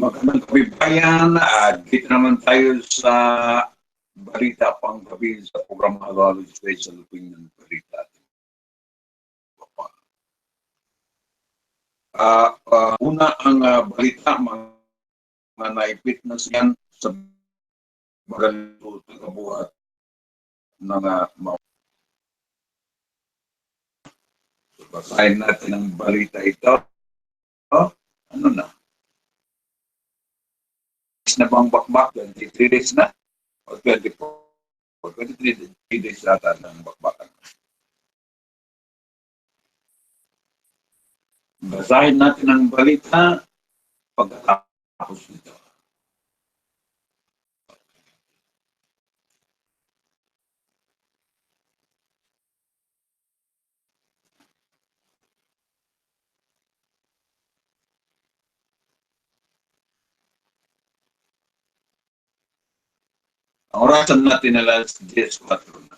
Magandang kabibayan, dito naman tayo sa balita pang gabi sa programa Halo-Halo Special Opinion Balita. Una ang balita, mga naipit na siyan sa Magalito, tagabuhat ng basahin natin ang balita ito. Ano na? Na bang bakbak, 23 days na? O 24? 23 days yata ng bakbakan. Basahin natin ang balita pagkatapos nito. Ang orasan natin na alas 10:04 na.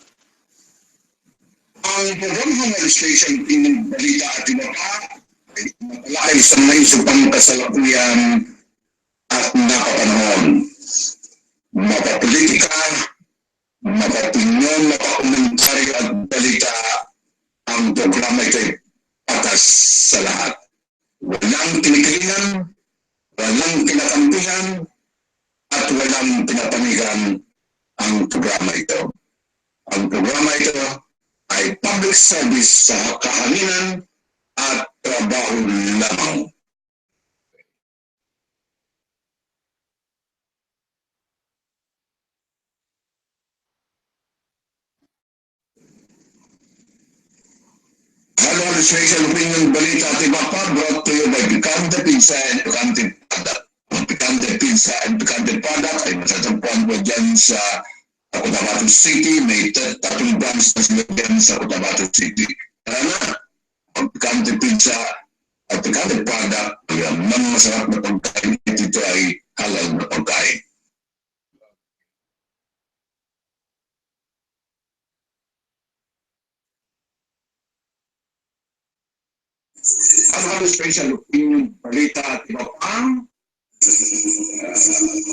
Ang programa ng station ng balita at tinapa ay matalakay sa naisupang kasalukuyan at nakapanahon. Mapapolitika, mapapinyon, mapakomentaryo at balita, ang programa ito'y patas sa lahat. Walang kinikilingan, walang kinakampihan, at walang pinapanigan ang programa ito. Ang programa ito ay public service sa kahanginan at trabaho lamang. Halo-Halo Special Opinion Balita at iba pa, brought to you by Picante Pizza and Picante Product. Ang Picante Pizza and Picante Product ay matatagpuan po dyan sa Cotabato City. May tatlong branch na sila dyan sa Cotabato City. Tara na, ang Picante Pizza at Picante Product ay ang masarap na pagkain. Ito ay halal na pagkain. Halo-Halo Special Opinion Balita at iba pang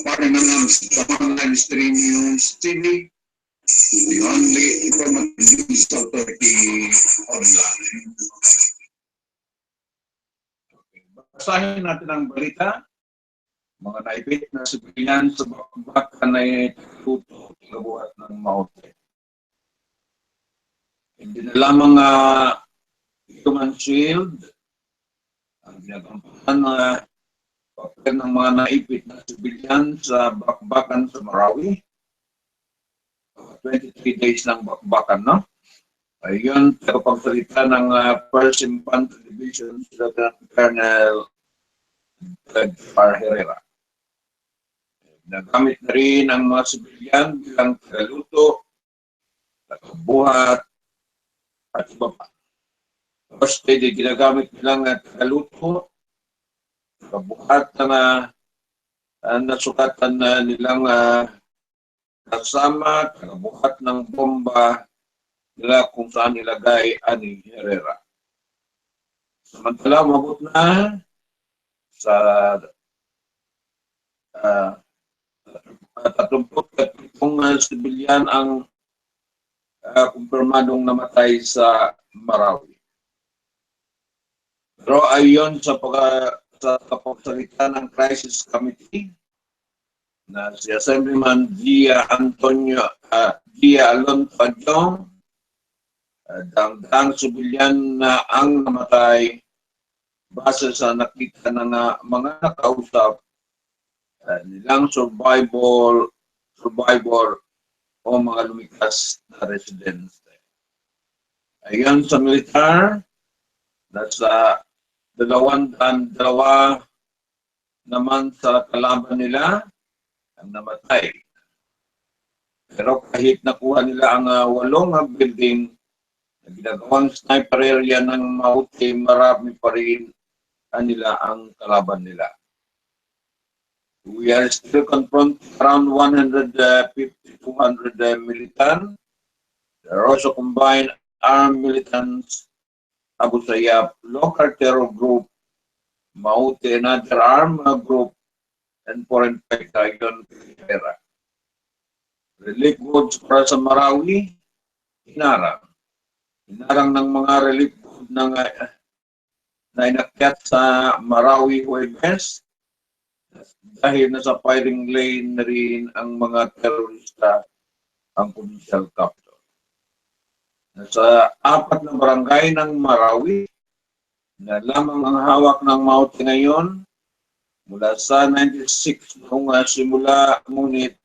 para ng Absdamahan'Slive-Stream News Tv, the only informative news authority online. Basahin natin ang balita. Mga naipit na sibilyan sa bakbakan ay tuto, tagabuhat ng Maute. Hindi na lamang human shield ang ginagampahan na papel ng mga naipit na sibilyan sa bakbakan sa Marawi. 23 days ng bakbakan, no? Ayun, tagapagsalita ng 1st Infantry Division, Colonel Herrera. Nagamit na rin ang mga sibilyan bilang tagaluto, tagabuhat, at iba pa. Tapos ginagamit nilang tagaluto, tagabuhat na nasukatan na nilang kasama, tagabuhat ng bomba nila kung saan ilagay ani Herrera. Samantala, umabot na sa 37 sibilyan ang kumpirmadong namatay sa Marawi. Pero ayon sa pagsalita ng Crisis Committee na si Assemblyman Gia Alonso Adjong, dangdang sibilyan na ang namatay base sa nakita ng mga nakausap nilang survivor o mga lumikas na residents. Ayon sa militar, nasa 202 naman sa kalaban nila ang namatay. Pero kahit nakuha nila ang 8 building na ginagawang sniper area ng Maute, marami pa rin nila ang kalaban nila. We are still confronting around 150-200 militant. There are also combined armed militants, Abu Sayyaf, local terror group, Maute, another armed group, and foreign flight ayon kay Herrera. Relief goods para sa Marawi, hinarang. Hinarang ng mga relief goods na inakyat sa Marawi Huwebes dahil nasa firing lane na rin ang mga terorista ang provincial capital. Nasa 4 na barangay ng Marawi na lamang ang hawak ng Maute ngayon mula sa 96 noong simula, ngunit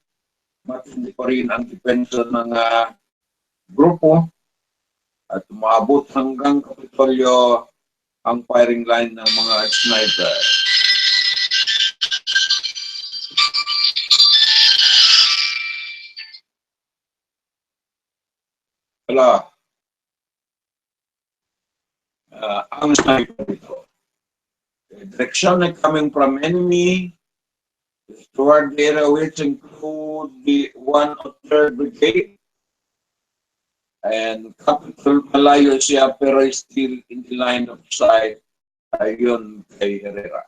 matindi pa rin ang depensa ng grupo at umabot hanggang Kapitolyo ang firing line ng mga sniper. Wala. Ang sniper dito. The direction na coming from enemy is toward the area which include the 103rd Brigade and Capital malayo siya pero still in the line of sight ayon kay Herrera.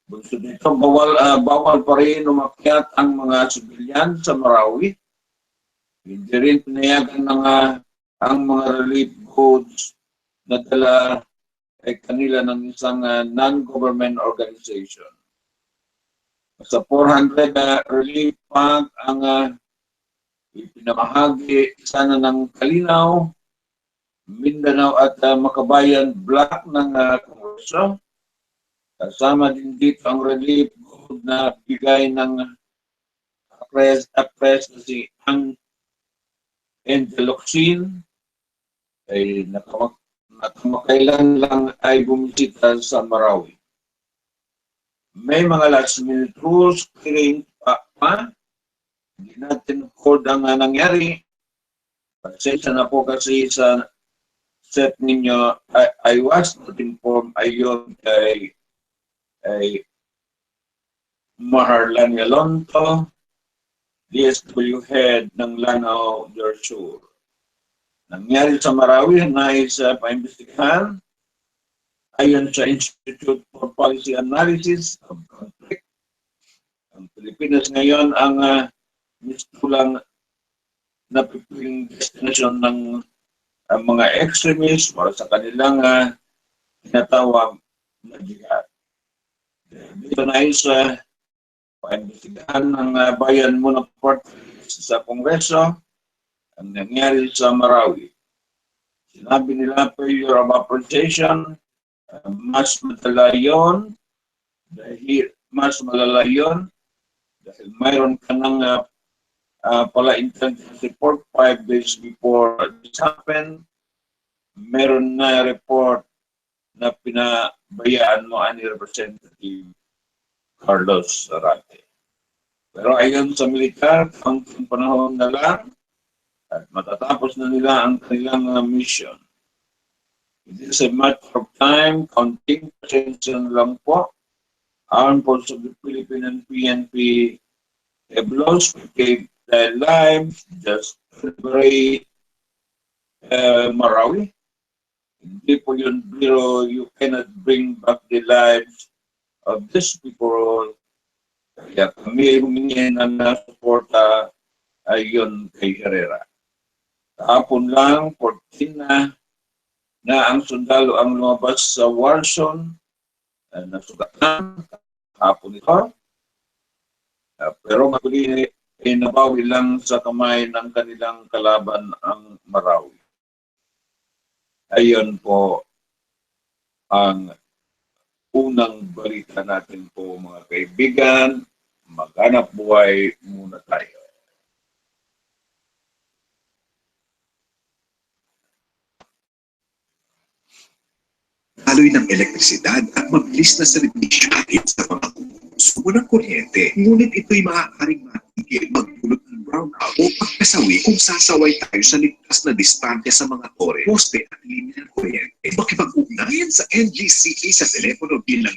Bukod dito, bawal pa rin umakyat ang mga sibilyan sa Marawi. Hindi rin pinayagan ang mga relief goods na dala ay kanila ng isang non-government organization. Sa 400 relief fund ang ipinamahagi sana ng Kalinaw, Mindanao at Makabayan block ng Kongreso. Kasama din dito ang relief good na bigay ng press na si Ang Enteloxin ay nakamakailan lang ay bumisita sa Marawi. May mga last minute rules clearing pa. Hindi natin hold ang nangyari. Pasensya na po kasi sa set ninyo, I was not informed ayon kay Maharlan Yalonto, DSW head ng Lanao Sur. Nangyari sa Marawi na isa paimbestigahan ayon sa Institute for Policy Analysis of Conflict. Ang Pilipinas ngayon ang mistulang napipiling destination ng mga extremists para sa kanilang tinatawag na jihad. Dito na isa paimbestigahan ng bayan muna sa Kongreso ang nangyari sa Marawi. Sinabi nila failure of appreciation, mas malala yun dahil mayroon ka ng pala intelligence report 5 days before this happened. Meron na report na pinabayaan mo ani Representative Carlos Arate. Pero ayon sa militar, ang panahon na lang at matatapos na nila ang kanilang mission. It is a matter of time, counting, pasensya lang po. Armed Forces of the Philippines and PNP have lost their lives just to liberate Marawi. Hindi po yun biro, you cannot bring back the lives of these people. Kaya kami humingi ng suporta ayon kay Herrera. Kahapon lang, 14 na ang sundalo ang lumabas sa war zone. Nasugatan kahapon ito. Pero muli ay nabawi lang sa kamay ng kanilang kalaban ang Marawi. Ayon po ang unang balita natin po mga kaibigan. Maghanap buhay muna tayo. Aloy ng elektrisidad at mabilis na servisyo sa mga konsumo ng kuryente. Ngunit ito'y maaaring matigil, magdulot ng brownout o pagkasawi kung sasaway tayo sa ligtas na distansya sa mga tore, poste at linya ng kuryente. Makipag-ugnayan sa NGCE sa telepono bilang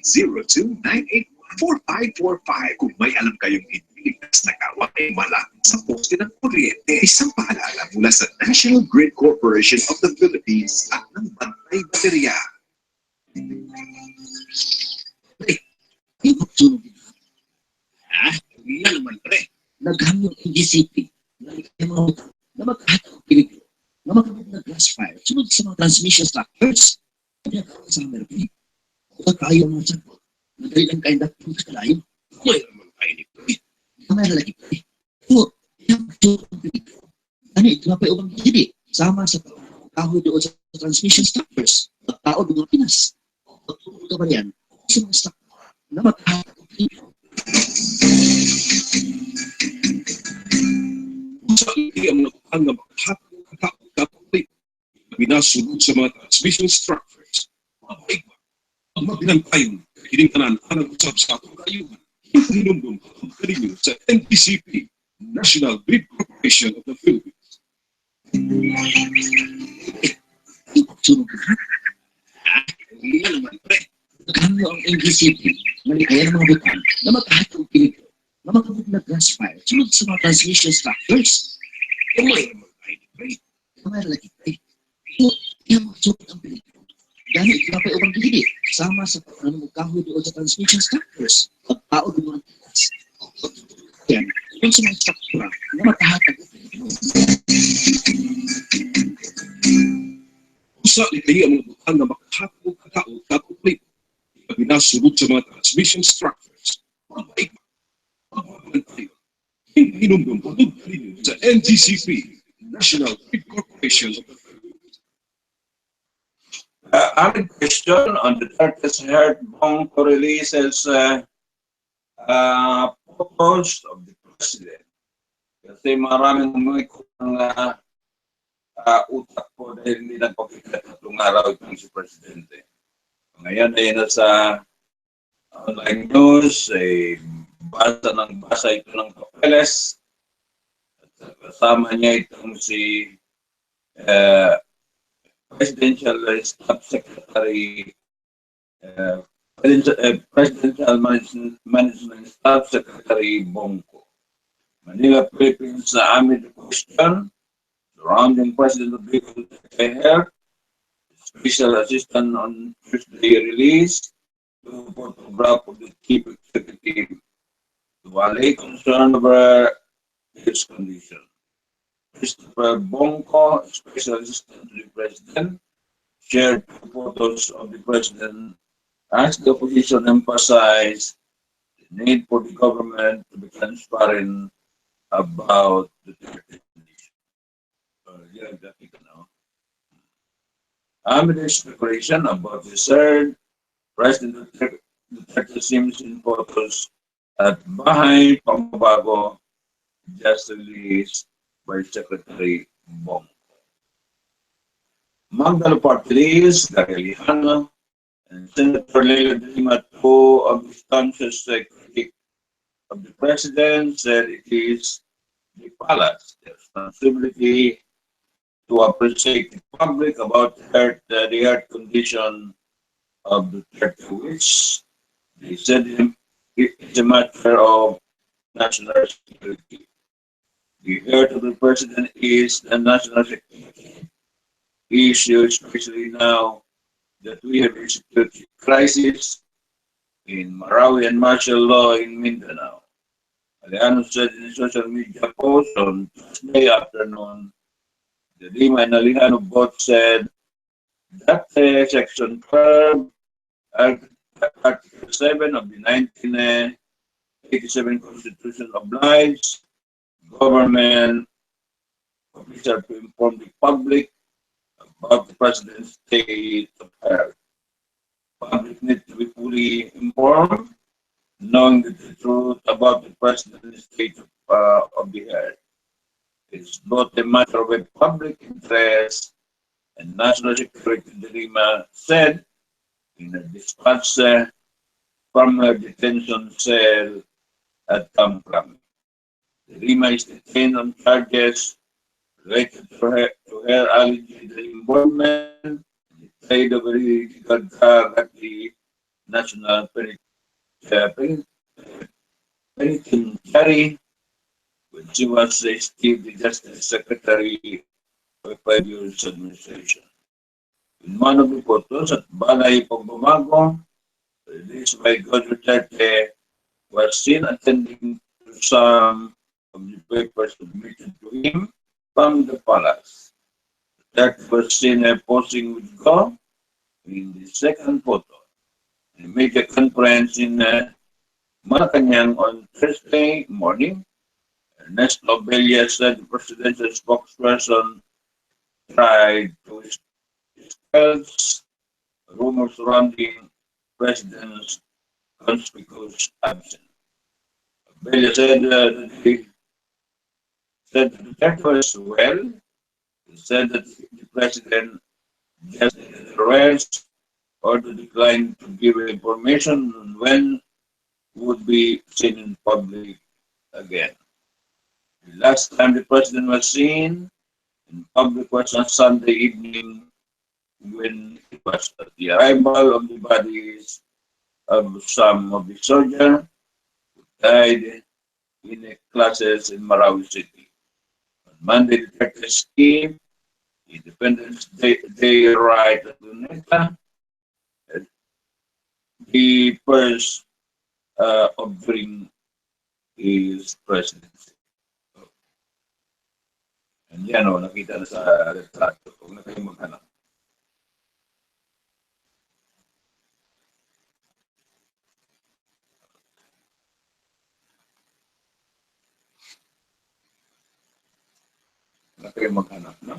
02-981-4545 kung may alam kayong ligtas na gawain malapit sa poste ng kuryente. Isang paalala mula sa National Grid Corporation of the Philippines at ng Bantay Baterya. Yan naman pre, naghanggang NGCP na mga na magkatang peligro, na magkabog na glass fire, sunod sa mga transmission structures. Kaya sa Amerika, kung tayo mga sagot, na dahil ang kain dapat ng kalayo, may naman kain ni pre. May lalaki pre. So, yung peligro, ano ito na pa yung hindi, sama sa kahoy doon sa transmission structures, tao doon ng Pinas. Pagtulog ka ba yan, sa mga structure na magkatang peligro. Sa hindi ang nakuhaan na magkakapit na binasunod sa mga transmission structures, mabaig ba? Ang magbinantayong hinintanan ang usap sa atong kayuhan, hinumdum ang kaninyo sa NTCP, National Grid Corporation of the Philippines. Sunod ka? Yan naman pre. Naghamyo ang NTCP, malikaya ng mga butan na magkahatang peligro, na magkabog na glass fire, sunod sa mga transmission structures. Yung may naman kayo ni pre. Yung may lalaki pre. Yung magsukot ang peligro. Dahil ito na pa yung hindi, sama sa pagkakamang kahoy doon sa transmission structures, pagtao doon ng pitas. Yan, yung sa mga struktura na matahatag ang peligro. Usa ni kayo ang mga butang na makahatag ang katao kapag peligro. Binasunod sa mga transmission structures, mabaig ba? Mababagan tayo. Hinumdum ang kaninyo sa NTCP, National Grid Corporation of the Philippines. Our question on the Turkish Heart Bonko releases photos of the president. Kasi maraming umikot ng utak po dahil hindi nagpapagkat na itong araw itong si Presidente. Ngayon ay nasa online news, basa ito ng papeles. At kasama niya itong si Presidential Staff Secretary, Presidential Management Staff Secretary Bonko. Manila, Philippines, amid the question surrounding President Rodrigo Duterte, Special Assistant on Tuesday released the photograph of the Chief Executive to allay concern over his condition. Christopher Bonko, Special Assistant to the President, shared photos of the President as the opposition emphasized the need for the government to be transparent about the condition. Amid the speculation about the third, President Duterte seems in photos at Bahay Pambabago, just released by Secretary Bonko. Magdalo Party List, Gareliano, and Senator Leo de Lima, two of the staunchest critic of the President, said it is the palace responsibility to appreciate the public about the health condition of the Duterte, which they said it's a matter of national security. The health of the President is a national security issue, especially now that we have a security crisis in Marawi and martial law in Mindanao. Aliano said in a social media post on Tuesday afternoon, the Lima and Aliano both said that Section 12, Article 7 of the 1987 Constitution obliges government officials to inform the public about the President's state of health. Public needs to be fully informed, knowing the truth about the President's state of the health. It's not a matter of a public interest and national security, De Lima said in a dispatch from her detention cell at Kamkrami. De Lima is detained on charges related to her alleged involvement in the trade of illegal drug at the National Penitentiary when she was still the Justice Secretary for 5 years administration. In one of the photos at Balay Pagbumago, released by God Duterte, was seen attending to to some of the papers submitted to him from the palace. That was seen posing with Go in the second photo. He made a conference in Malacanang on Thursday morning. Ernesto Obelia said the presidential spokesperson tried to squelch rumors surrounding President's conspicuous absence. Obelia said that was well. He said that the president just rest or to decline to give information on when would be seen in public again. The last time the president was seen in public was on Sunday evening when it was at the arrival of the bodies of some of the soldiers who died in the clashes in Marawi City. On Monday, the 30th, Independence Day right at Luneta, the first during his presidency. And yan o, nakita na sa retrato. Huwag na kayong maghanap. Huwag na kayong maghanap, no?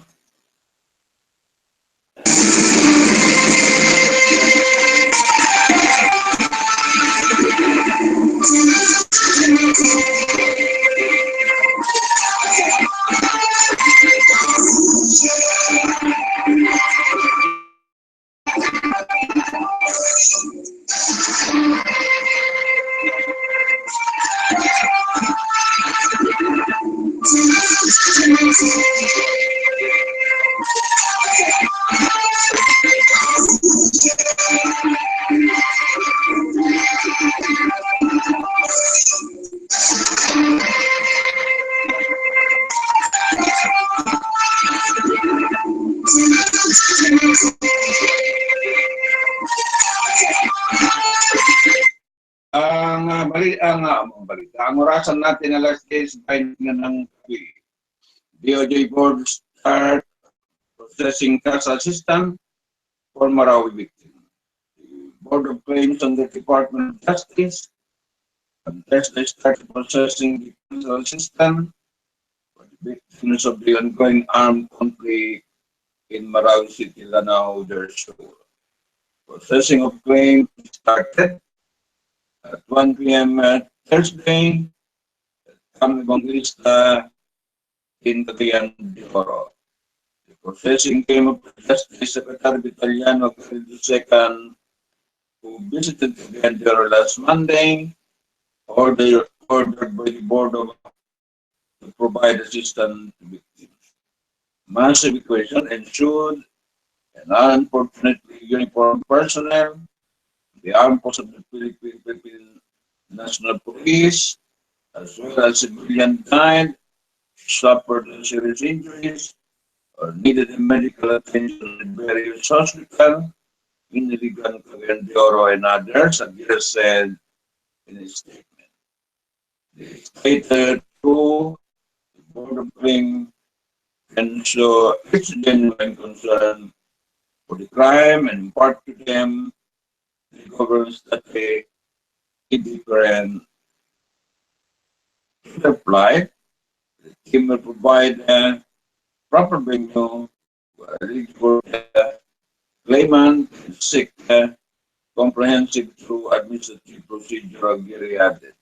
Ang orasan natin alas 10 ng gabi. DOJ Board start processing cash assistance for Marawi victims. The Board of Claims and the Department of Justice on Thursday started processing the cash assistance for the victims of the ongoing armed conflict in Marawi City, Mindanao, Processing of claims started at 1 p.m. Thursday, kami Banglista in Cagayan de Oro. The processing came up to Justice Secretary Vitaliano Carrillo II, who visited Cagayan de Oro last Monday, ordered by the board to provide assistance to victims. Massive evacuation ensued, and unfortunately, uniformed personnel, the armed forces of the Philippine National Police, as well as civilians died, suffered serious injuries, or needed medical attention in various hospitals in Iligan, Cagayan de Oro, and others, Aguirre said in a statement. They stated through the Board of Claims and so its genuine concern for the crime and impart to them the governments that they indifferent to apply. The team will provide a proper venue for the claimant and seek comprehensive through administrative procedure added.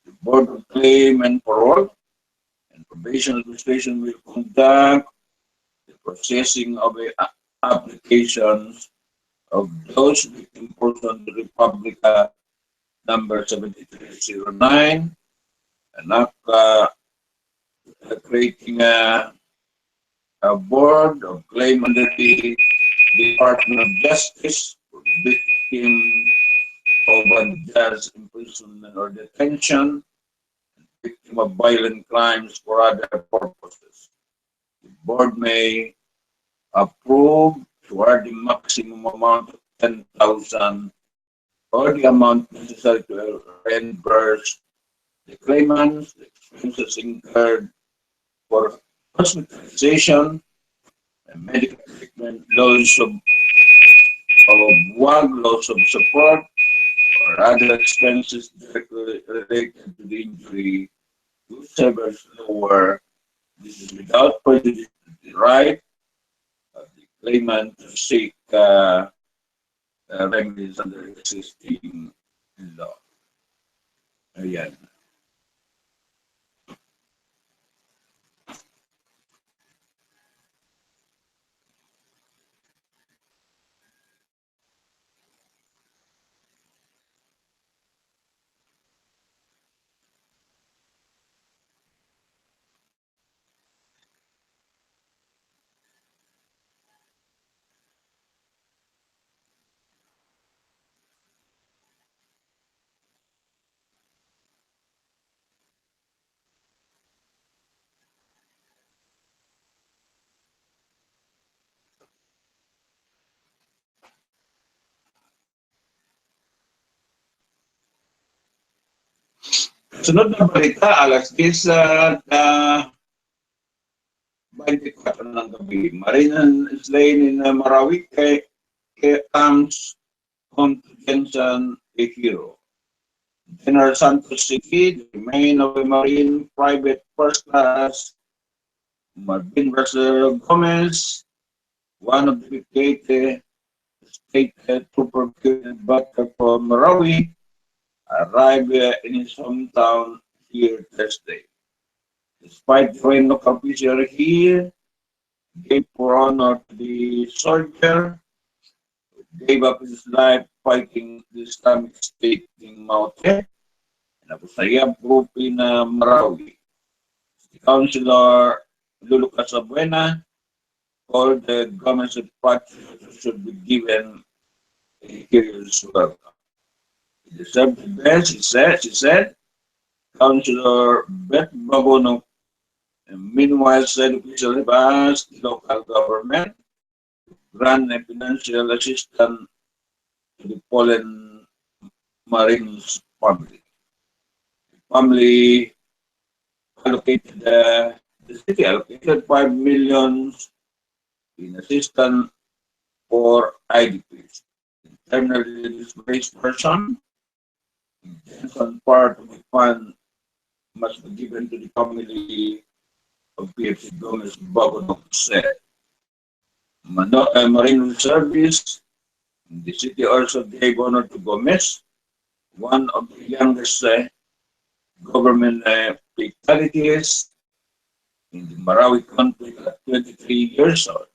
The Board of Claim and Parole and Probation Administration will conduct the processing of applications of those victim persons to Republica number 7309, and creating a board of claim under the Department of Justice for victims of unjust imprisonment or detention, and victim of violent crimes for other purposes. The board may approve toward the maximum amount of 10,000 or the amount necessary to reimburse The claimant's expenses incurred for hospitalization and medical treatment, WAG, loss of support, or other expenses directly related to the injury, whichever is lower. This is without prejudice to the right of the claimant to seek remedies under existing law. Ayan. Sunod na balita, alas 10 at 24 ng gabi. Marine is slain in Marawi kay Arms come to Jensen a hero. General Santos City, the remain of a Marine Private First Class Marvin Russell Gomez, one of the 58 state trooper killed butter from Marawi, arrived in his hometown here Thursday. Despite joining local official here, gave for honor to the soldier who gave up his life fighting the Islamic State in Maute, and Abusayab group in Marawi. The councilor Lulu Casabuena called the government's departure should be given a serious welcome. He deserved the best, she said. Councilor Beth Babono, meanwhile, said officials have asked the local government to grant a financial assistance to the fallen Marines family. The family allocated, the city allocated 5 million in assistance for IDPs. Internally displaced person, intention part of the fund must be given to the family of PFC Gomez Bagonok said. Marine Service, the city also gave honor to Gomez, one of the youngest government fatalities in the Marawi conflict at 23 years old.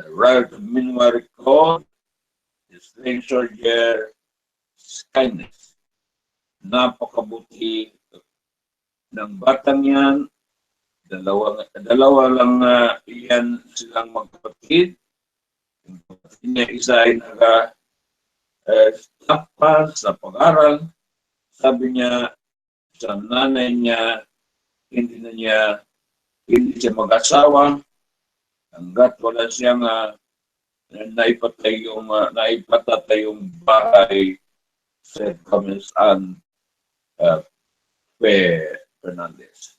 Right meanwhile recalled the slain soldier's kindness. Napakabuti ng batang yan. Dalawa lang iyan silang magkapatid. Yung kapatid niya isa ay staff pa sa pag-aral. Sabi niya sa nanay niya, hindi siya mag-asawa hanggat wala siyang naipatatay yung bahay, said Gomez and Fernandez.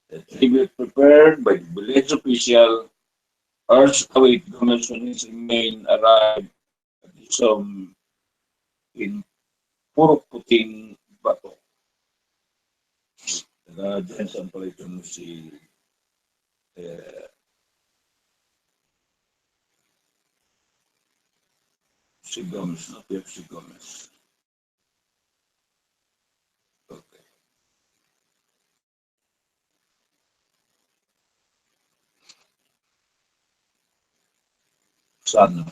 The tribute prepared by the village official urged await Gomez when his remain arrived at his home in Purok Puting Bato. Jensen pala itong si Gomez, no? Si Gomez. Okay. Sana.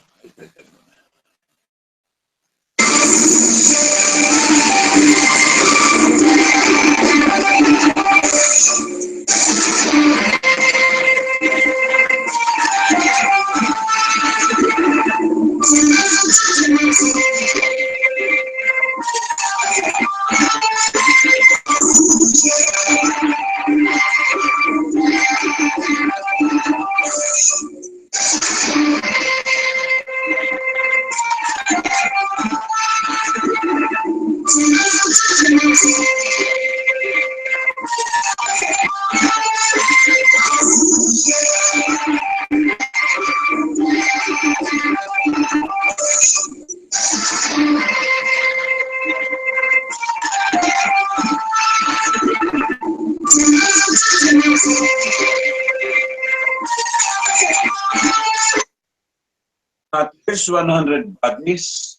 At least 100 bodies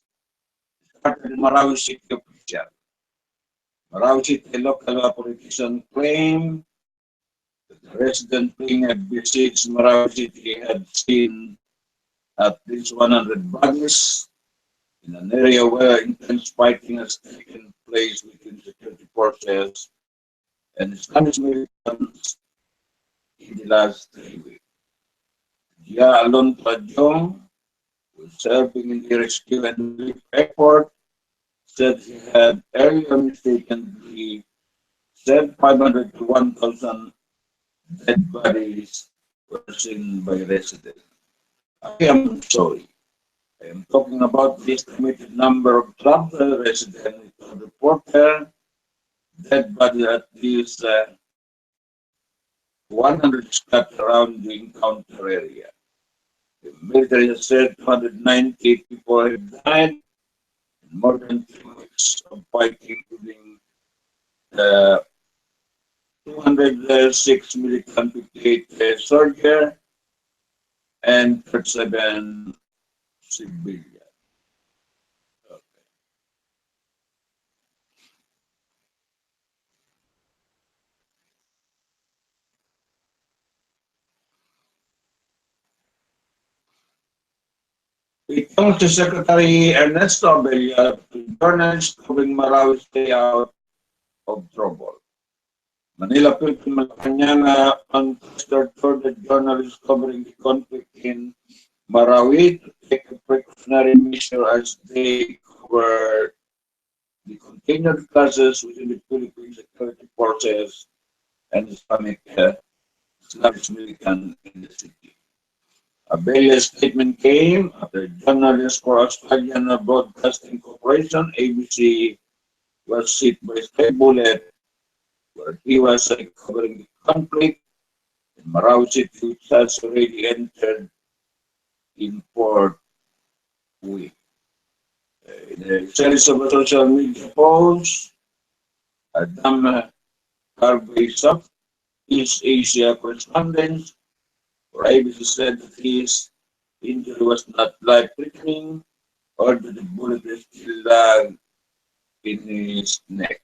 started in Marawi City official. Marawi City local authorities claim that the resident playing had besieged Marawi City had seen at least 100 bodies in an area where intense fighting has taken place between security forces and Spanish militants in the last 3 weeks. Dia Alon Pajong, who was serving in the rescue and relief effort, said he had earlier mistakenly said 500 to 1,000 dead bodies were seen by residents. I am sorry. I am talking about the estimated number of travel residents with reporter dead body at least 100 scattered around the encounter area. The military has said 290 people have died in more than 2 weeks of fighting, including 206 militant, 58 soldiers, and 37 civilians. Itong si Secretary Ernesto Abella to journalists covering Marawi stay out of trouble. Manila Philippine Malacanang unregistered the journalists covering the conflict in Marawi to take a precautionary measure as they cover the continued clashes within the Philippine security forces and Islamic militant in the city. Abella's statement came after journalists for Australian Broadcasting Corporation, ABC, was hit by stray bullet where he was covering the conflict in Marawi City, which has already entered in 4th week. In a series of social media posts, Adam Carvey, East Asia correspondent for ABC said that his injury was not life-threatening or that the bullet was still in his neck.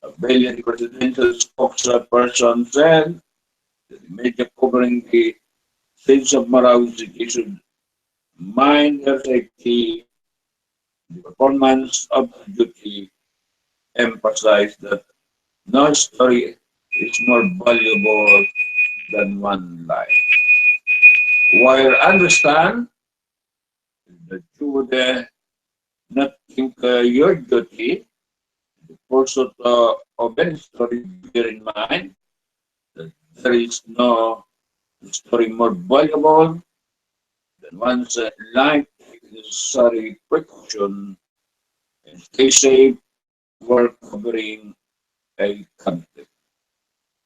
Abella, the presidential spokesperson, said that the media covering the streets of Marawi City should mind their safety. The performance of the duty emphasized that no story is more valuable than one life. While I understand that you would not think your duty, the pursuit of any story, bear in mind that there is no story more valuable than one's life. Necessary precaution and stay safe while covering a conflict.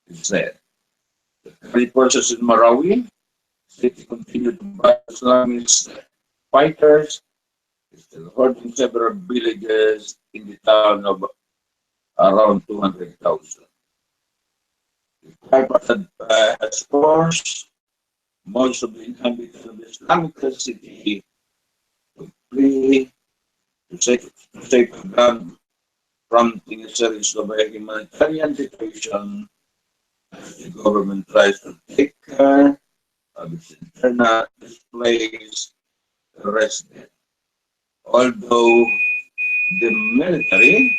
It said. The current process in Marawi, city continued to buy Islamist fighters, still holding several villages in the town of around 200,000. The tribe has forced most of the inhabitants of the Islamic city to flee to safe ground, prompting a series of humanitarian situation as the government tries to take care of its internal displaced residents. Although the military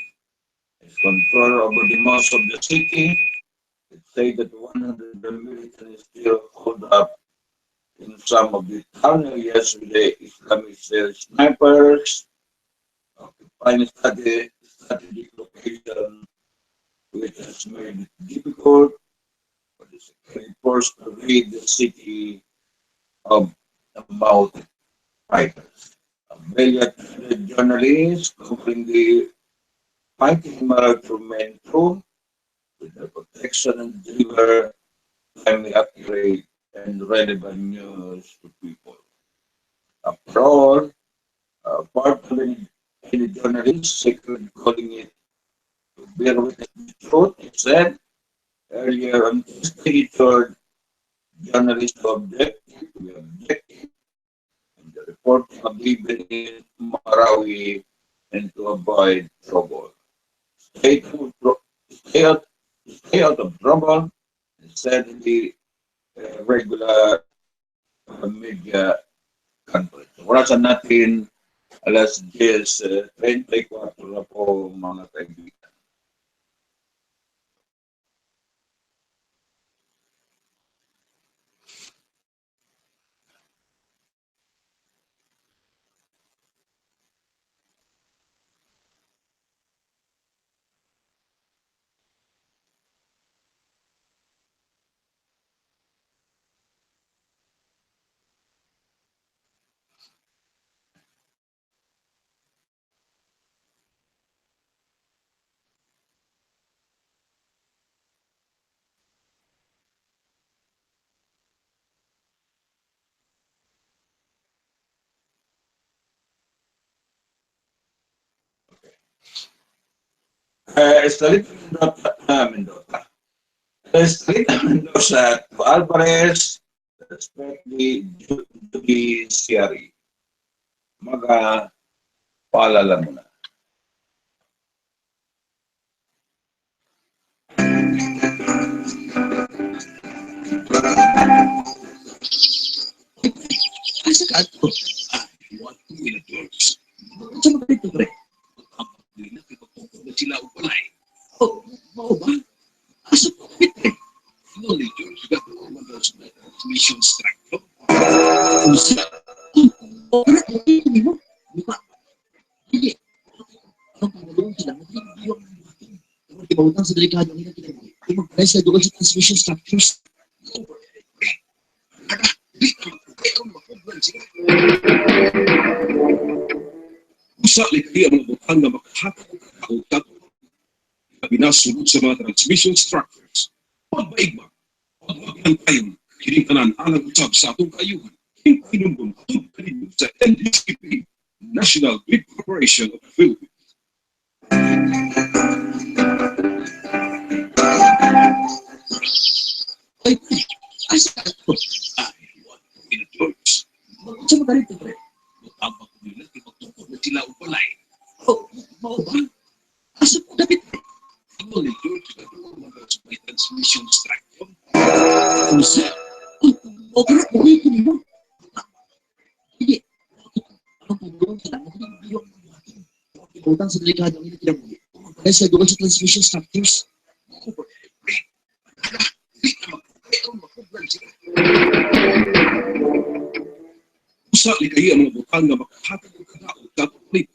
has control over the most of the city, it says that 100 military still hold up in some of the town areas with the Islamic snipers, occupying strategic location, which has made it difficult for the security force to raid the city of mounted fighters. Abella treated journalists covering the fighting Marawi remain true with the protection and deliver timely, accurate, and relevant news to people. After all, part of any journalist secretly calling it to bear witness the truth, it said earlier on Tuesday, 3rd journalists to objective, and their report of living in Marawi and to avoid trouble. Stay, to, stay, out, stay out of trouble and send the regular media conference. Orasan natin alas 10:34 na po mga kaibigan. Mendoza. Estalita Mendoza to Alvarez, respectfully judiciary. Paalala mo na. Asa ka ato? What minutes? Sa mga dito, pre? Ang pagdila, ipagpupog na sila o palay. Oh, mao ba? Asa ka pre? Knowledge, gagawin mo daw sa transmission structure. Usa. Oh, hindi mo? Buka. Hindi. Ang pagdalong sila, mag-review ang mga ibawang sa delikado nila kinagawin. Ay mag-press na doon sa transmission structures. Usa likay ang mga butang na makahatag ng kautat na binasunod sa mga transmission structures. Pagbaigma, pagbagantayon, kining tanan alang usab sa atong kaayuhan. Hinumbong tugkalin sa NDCP, National Grid Corporation of the Philippines. Ay, asa ka ito? George. Sa mga rito, pre. Matapag ko nila, ipagtungkol na sila upalay. Oh, mao ba? Asa ko dapat, pre? Ikaw ni George, gagawin mo sa may transmission structure. Usa? O, kaya, buhay ko nila. Hindi. Ang pagawin sila, mag-review ang mga ating. Ipagutang sa delikado ang ina kinamuli. Kaya sa doon sa transmission structures. Ako, pre. Hindi na magpapay ang makublan sila. Usa likay ang mga butang na makahatag ng kadaot dapat ulit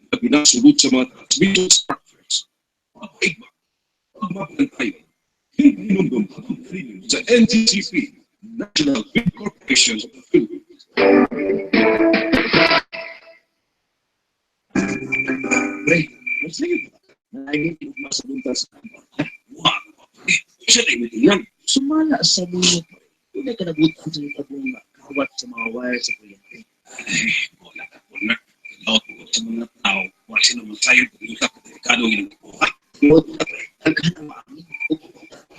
na binasulod sa mga transmission structures. Pagpaigma, pagmabantayon, hinumbong pagpapalinin sa NGCP, National Grid Corporation of the Philippines. Pre, masaya ba? Nangingin mo sa buntas sa kamar. Wow! Siya na imitingan. Sumala sa mga pre. Hindi ka nabutan sa mga pagmula. Kawat sa mga wire sa kuryente. Wala ka po na. Laot mo sa mga tao. Wala sila masayo kung yung delikado ang ilang buhay. Laot mo na. Taghan ang maamin.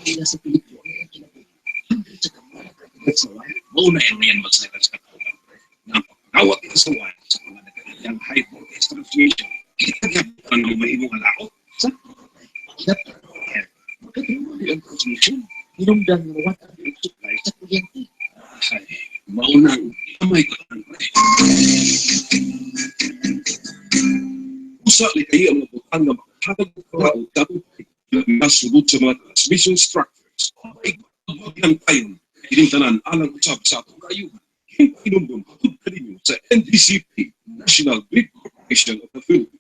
Hindi na sa Pilipino. Ang kinabuhi. Hanggang sa kamara. Hanggang sa wire. Mauna yan magsalita sa katawag. Napakawat ito sa wire. Sa mga nagkakayang high voltage transmission. Kinagyapan ng mahimong alako. Sa dapat makatulong din ang transmission. Hinumdang ng water and supply sa kuryente. Ay, maunang amay ko lang. Usa likay ang mga butang na makahatag ng karaot dapat na masulod sa mga transmission structures. Ay, magpaglang tayo, kining tanan alang usab sa atong kaayuhan. Hinumbong pagpapalinin sa NDCP, National Grid Corporation of the Philippines.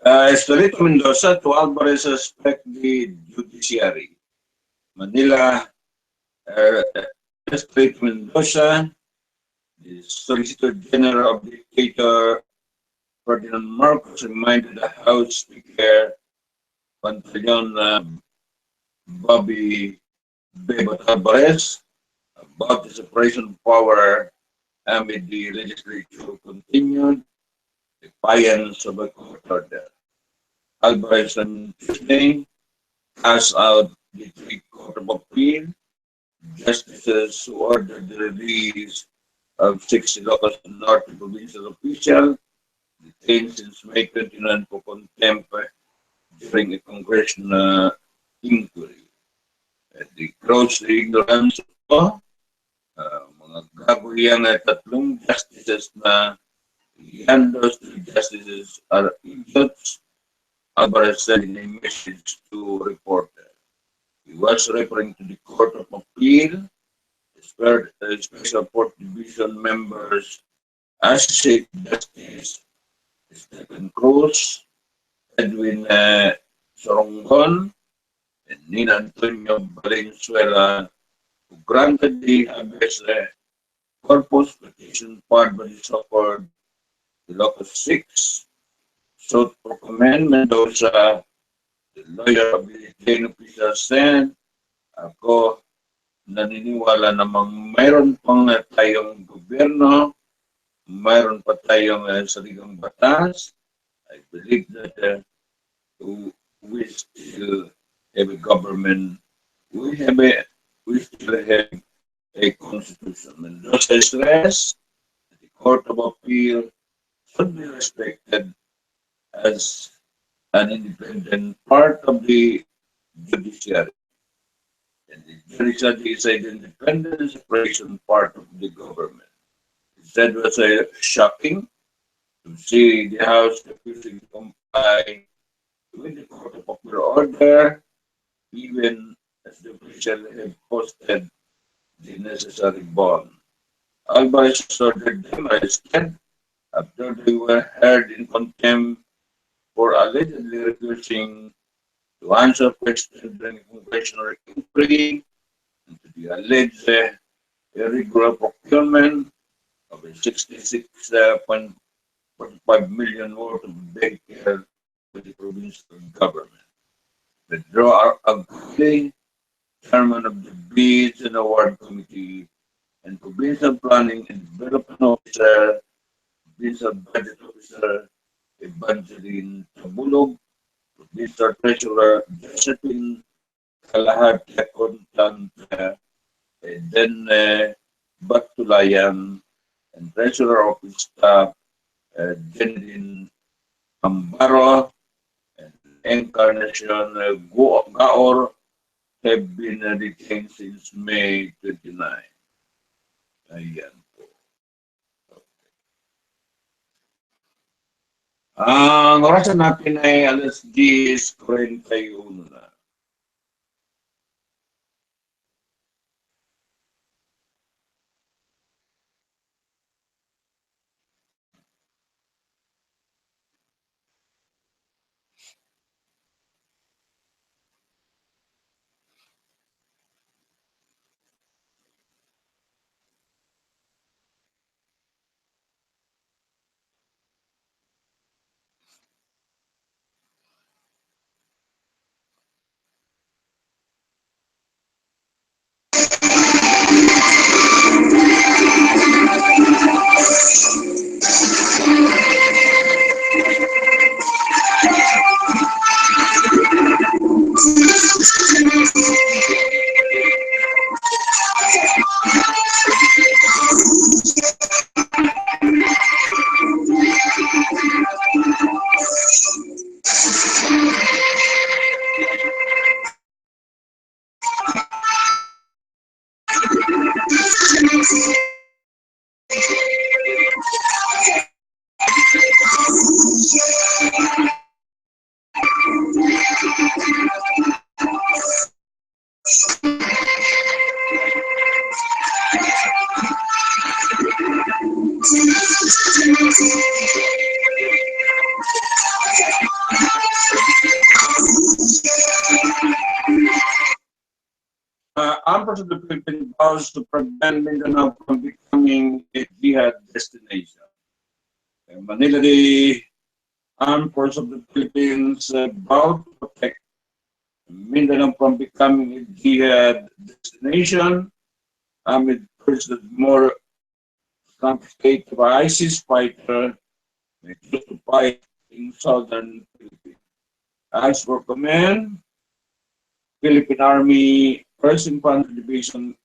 Estorito Mendoza to Alvarez, respect the judiciary. Manila, Estorito Mendoza, the Solicitor General of the Dictator Ferdinand Marcos reminded the House Speaker Pantaleon Bobby Bebot Alvarez about the separation of power amid the legislature continued defiance of a court order. Alvarez on Tuesday asked out the three Court of Appeal justices who ordered the release of 6 Ilocos Norte provincial official detained since May 29 for contempt during a congressional inquiry. The gross ignorance of law, mga gagawin na tatlong justices na yan, those three justices are idiots, Alvarez said in a message to reporter. He was referring to the Court of Appeal, Special Court Division members, Associate Justice Stephen Cruz, Edwin Sorongon, and Nina Antonio Valenzuela, who granted the habeas corpus petition filed by the so-called Ilocos 6, sought for comment. Mendoza, the lawyer of the detained official, said, ako naniniwala namang mayroon pang tayong gobyerno, mayroon pa tayong sariling batas. I believe that we still have a government, we still have a constitution. Mendoza stressed the Court of Appeal should be respected as an independent part of the judiciary. And the judiciary is an independent and separation part of the government. He said it was shocking to see the House refusing to comply with the Court of Appeal order, even as the official had posted the necessary bond. Alvarez ordered them arrested after they were held in contempt for allegedly refusing to answer questions during the congressional inquiry into the alleged irregular procurement of a 66.45 million worth of daycare to the provincial government. Pedro Aguli, chairman of the Bids and Award Committee, and provincial planning and development officer, provincial budget officer, Evangeline Tabulog, provincial treasurer, Josephine Kalahati Accountant, and then Batulayan, and treasurer office staff, Jenilyn Ambaro, and Encarnacion Gaor have been detained since May 29. Ayan po. Ang orasan natin ay alas 10:41 na. Armed of the Philippines vows to prevent Mindanao from becoming a jihad destination. Manila, the Armed Forces of the Philippines vowed to protect Mindanao from becoming a jihad destination amid the more confiscate of ISIS fighter to fight in southern Philippines. As for command, Philippine Army 1st Infantry Division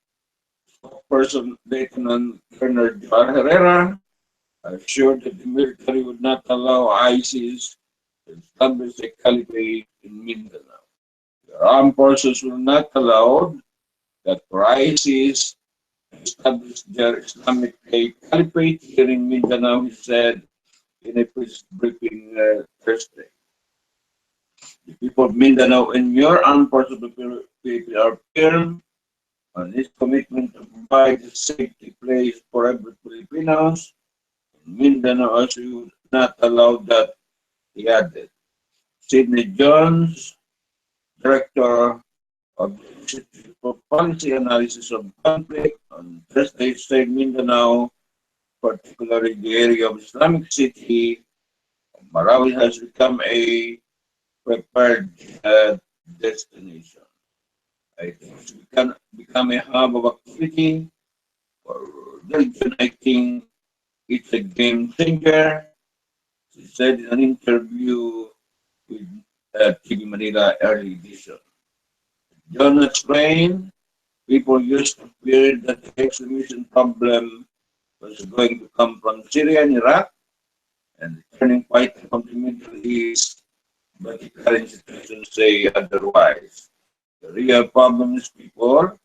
Person Lieutenant Colonel Joan Herrera assured that the military would not allow ISIS to establish a caliphate in Mindanao. The armed forces will not allow that for ISIS to establish their Islamic caliphate here in Mindanao, he said in a press briefing Thursday. The people of Mindanao and your armed forces of the people are firm on its commitment to provide a safety place for every Filipinos. Mindanao also would not allow that, he added. Sidney Jones, Director of the Institute for Policy Analysis of Conflict, on Thursday said Mindanao, particularly the area of Islamic City, Marawi has become a prepared destination. I think it's become a hub of activity for the region. I think it's a game changer, she said in an interview with TV Manila Early Edition. John explained, people used to fear that the extremism problem was going to come from Syria and Iraq and the turning point from the Middle East, but the current situation say otherwise. The real problem is people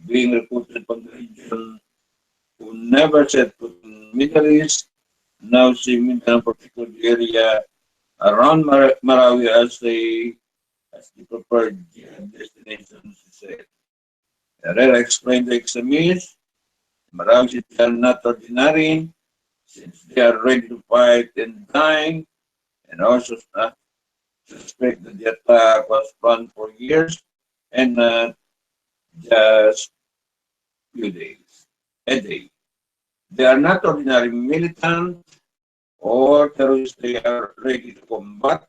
being recruited from the region who never set foot in the Middle East, now see Mindanao, particular area around Marawi as the preferred destination, she said. Herrera explained the extremists. Marawi are not ordinary, since they are ready to fight and die, and also suspect that the attack was planned for years and not just few days, a day. They are not ordinary militant or terrorists. They are ready to combat.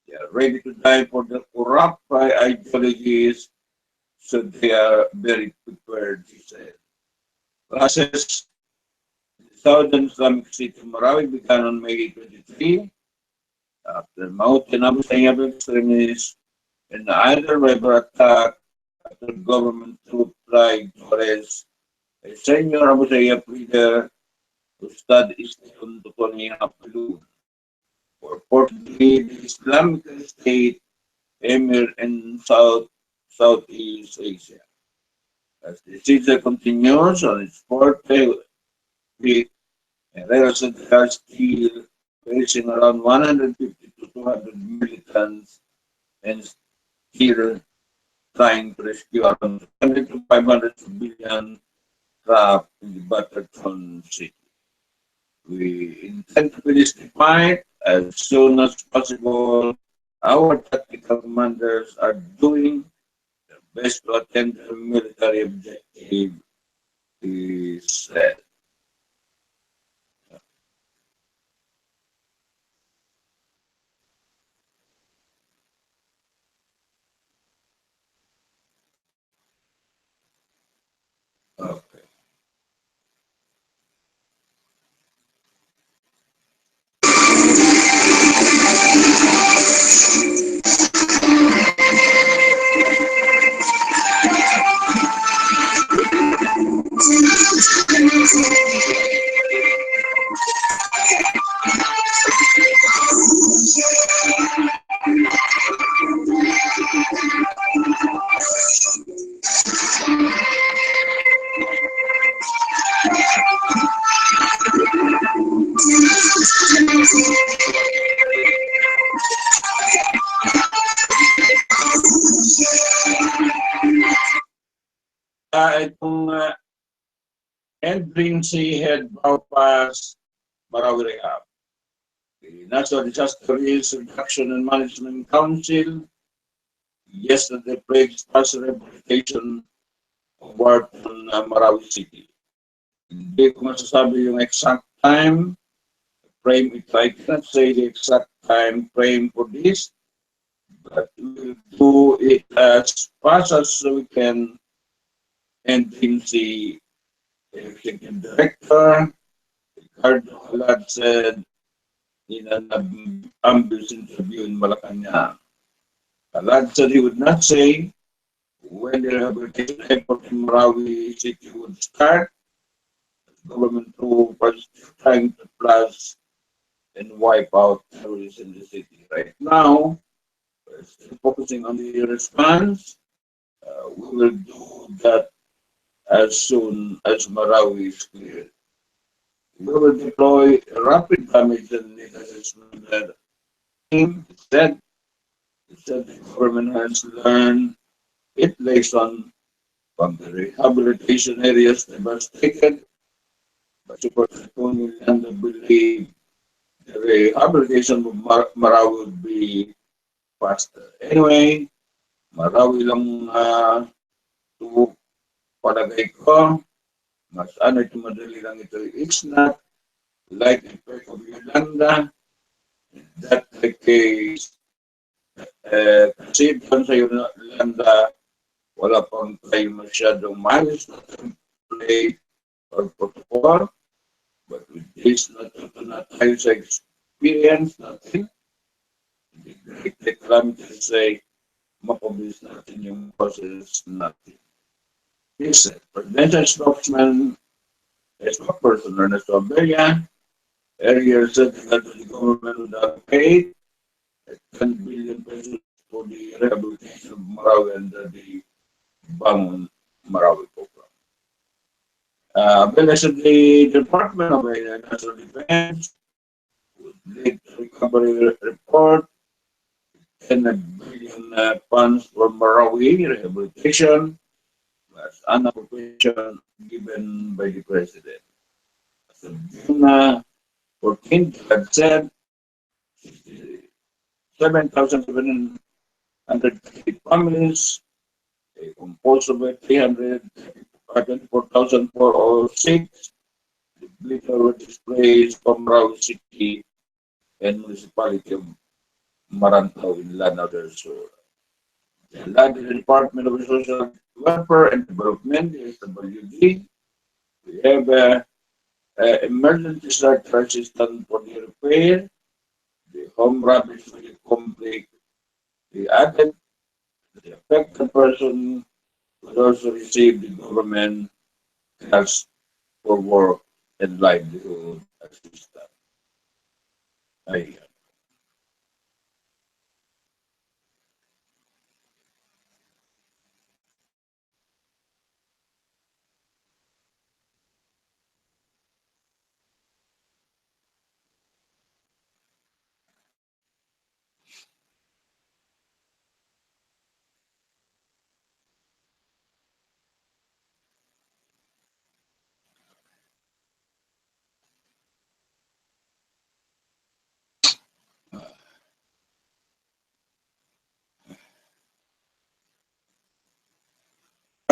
They are ready to die for the corrupt ideologies, so they are very prepared, he said. Classes in the Southern Islamic City of Marawi began on May 23 after Mountain Abu Sayyaf extremists and either river attack after government troops tried to arrest a senior Abu Sayyaf leader who studied on the Tony Apulu. Purportedly, the Islamic State emir in Southeast Asia. As the siege continues on its fourth week, Herrera said they are still facing around 150 to 200 militants and still trying to rescue around 200 to 500 civilians trapped in the battered city. We intend to finish the fight as soon as possible. Our tactical commanders are doing their best to attain their military objective, he said. Okay. Itong Sea Head Bypass Marawi Rehab. The National Disaster Risk Reduction and Management Council yesterday praised past rehabilitation of work on Marawi City. Hindi ko masasabi yung exact time frame. I cannot say the exact time frame for this, but we will do it as fast as we can. And the executive director, Ricardo Alad, said in an ambulance interview in Malacanang. Alad said he would not say when the rehabilitation effort in Marawi City would start, the government troop was trying to flush and wipe out terrorists in the city. Right now, we're still focusing on the response. We will do that as soon as Marawi is cleared. We will deploy rapid damage and need assessment that team said the government has learned its lesson from the rehabilitation areas devastated by Super Typhoon Yolanda. Believe the rehabilitation of Marawi would be faster. Anyway, Marawi lang to palagay ko, mas ano ito madali lang ito. It's not like the effect of Yolanda, that the case, kasi doon sa Yolanda, wala pang tayo masyadong maayos na template or protocol, but with this, natuto na tayo sa experience natin. The great calamity say, mapabilis natin yung process natin. This presidential spokesman, a spokesperson, Ernesto Abella, earlier said that the government would have paid 10 billion pesos for the rehabilitation of Marawi and the Bangon Marawi program. Abella said the Department of National Defense would lead the recovery report 10 billion funds for Marawi rehabilitation as an appropriation given by the President. As of June 14th, had said 7,700 families, composed of 324,406, little were displaced from Marawi City and municipality of Marantau in Lanao del Sur. The Department of Social Welfare and Development, SWD, we have emergency structure assistance for the repair, the home rubbish relief conflict, the added, the affected person will also receive the government cash for work and livelihood assistance. Ayan.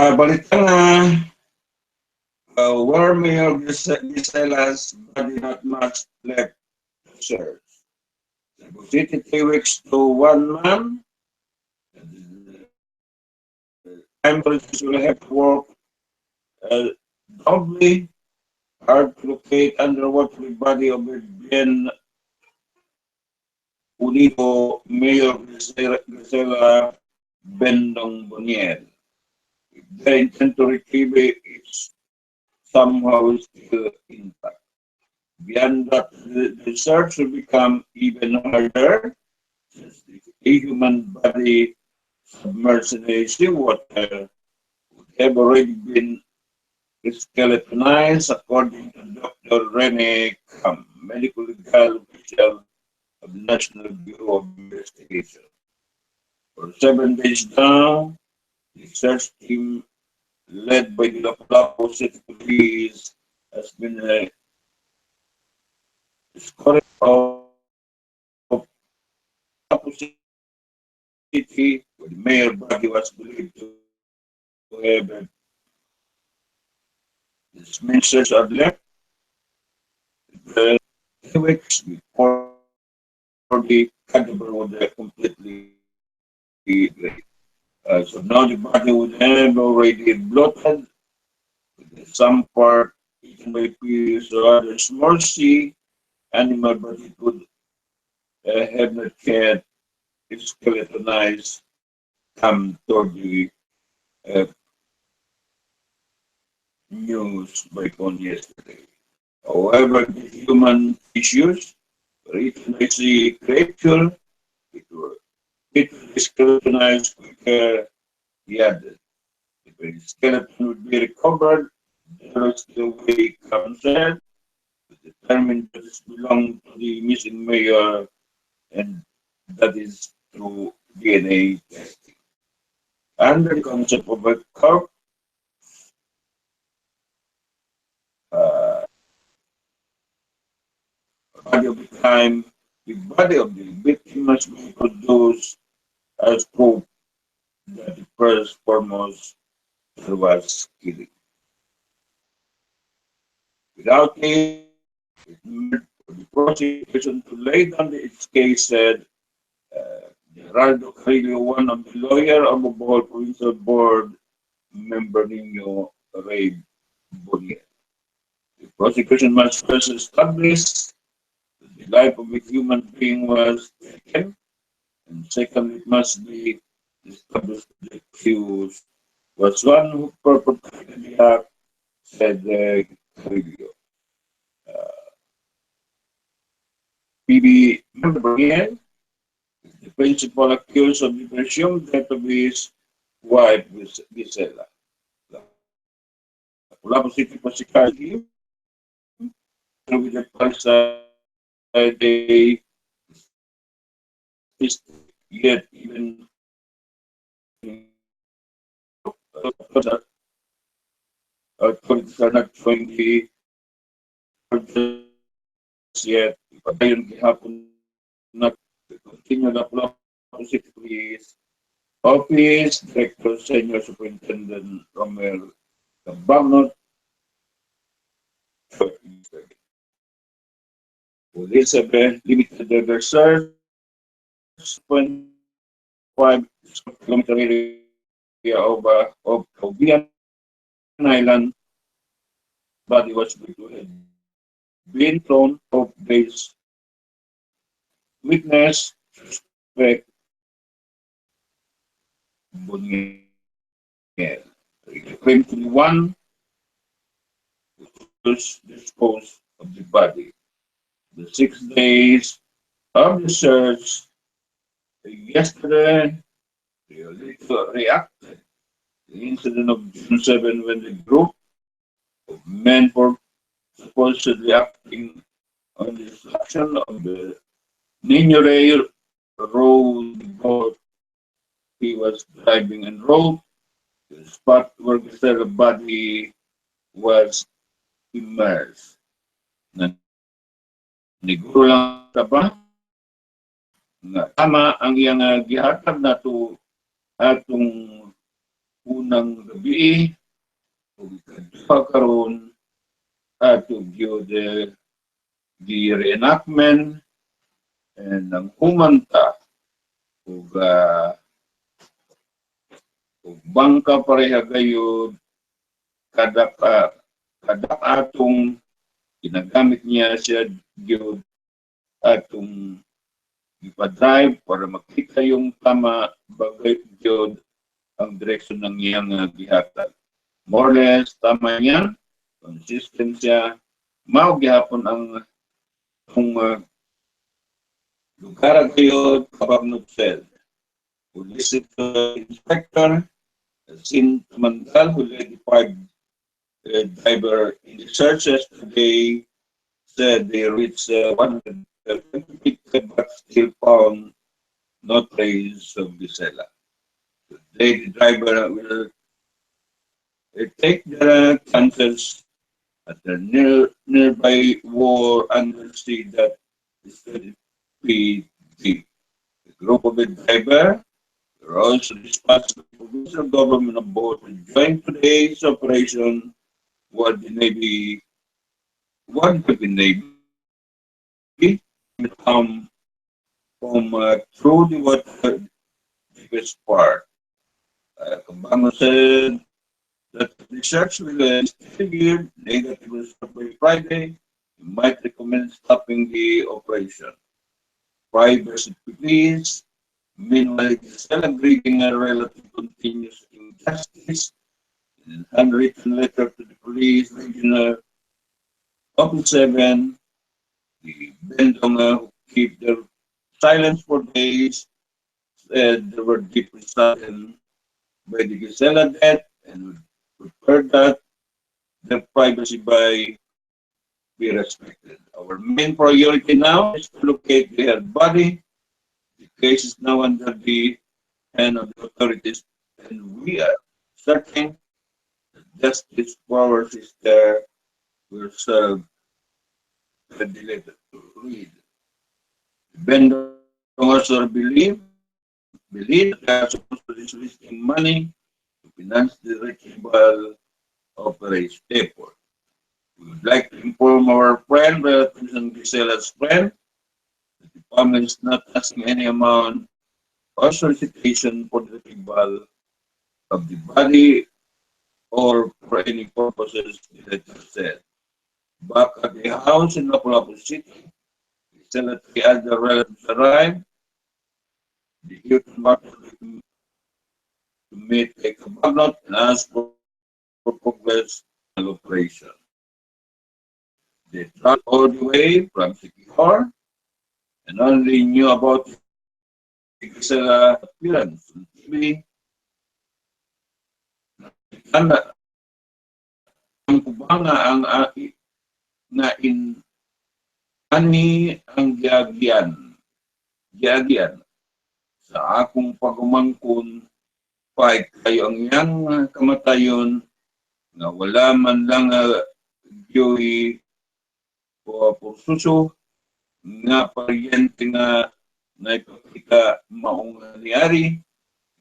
Balita na, War Mayor Gisella's body not much left to serve. Cebu City 3 weeks to 1 month. Time police will have to work doubly hard to locate underwater body of a Bien Unido Mayor Gisela Bendong Boniel. If they intend to retrieve it, it's somehow still intact. Beyond that, the search will become even harder since the human body submerged in the seawater would have already been skeletonized, according to Dr. Rene Kam, medical legal official of the National Bureau of Investigation. For 7 days now, the search team led by the Lapu-Lapu City Police has been escorted of Lapu City, where the mayor body was believed to have dismissed are left. The 2 weeks before the cadaver would completely great. So now the body would have already bloated, with some part eaten by fish or other small sea animal, but it would have not yet skeletonized come toward the uh, news by phone yesterday. However, the human tissues written as the creature, it will be scrutinized quicker, he added. If a skeleton would be recovered, there is the way concerned to determine that it belongs to the missing mayor, and that is through DNA testing. Under the concept of a corpse, uh, body of the crime, the body of the victim must be produced as proof that the first foremost there was killing. Without it, it meant for the prosecution to lay down its case, said Gerardo Carrillo, one of the lawyer of the Bohol Provincial Board, member Nino Ray Bonnier. The prosecution must first establish that the life of a human being was taken, and second, it must be established that the accused was one who perpetrated the act, said Carrillo. PB member Bonnier, the principal accused of the presumed death of his wife, Gisela. Wala po si Carly, with the past they is yet even authorities are not showing the evidence yet. Patayon gihapon na continue na po si Police Office Director Senior Superintendent Romel Cabangot. Police have limited their search 5 kilometer area of Obian Island. Body was being thrown of base. Witness suspect Bonnier. Claim to be one who disposed of the body. The 6 days of the search yesterday, they reacted to the incident of June 7 when the group of men were supposedly acting on the destruction of the Nino Ray road boat he was driving and road. The spot where the body was immersed. Naniguro lang sa ba? Nga tama ang iyang gihatag na to atong unang gabi o ikaduha karon ato gyud the reenactment and ang humanta ug bangka pareha gayud kada atong ginagamit niya siya gyud atong ipa-drive para makita yung tama bagay gyud ang direksyon ng iyang gihatag. More or less tama niya, consistent siya, mao gihapon ang lugar gyud kababnog cell. Police inspector Sin Mandal, who led the driver in the searches today, said they reached 120 feet but still found no trace of Gisela. Today, the driver will take the chances at the nearby war and will see that it's going to be deep. The group of the driver are also responsible for the government of both to join today's operation what the Navy come from through the water deepest part. Kambano said that the search will still give negative result by Friday. You might recommend stopping the operation. Private police Meanwhile, celebrating a relative continuous injustice in a handwritten letter to the police regional Office 7, the Bendonga who keep their silence for days said they were deeply saddened by the Gisela death and would prefer that their privacy be respected. Our main priority now is to locate their body. The case is now under the hand of the authorities, and we are certain that justice for our sister will serve the deleted to read. Bendong also believe that they are supposed to be releasing money to finance the retrieval of Ray's effort. We would like to inform our friend, relatives, and Gisela's friend that the family is not asking any amount or solicitation for the retrieval of the body or for any purposes, the letter said. Back at the house in Lapu-Lapu City, Gisela and the other relatives arrived. The youth wanted to meet a cabinet and ask for progress and operation. They traveled all the way from Sikihor and only knew about the Gisela appearance on TV. Ang kubanga ang na in ani ang giagian sa akong pagumangkon pa kayo ang yang kamatayon nga wala man lang gyoy o porsuso nga paryente nga naipakita maong nangyari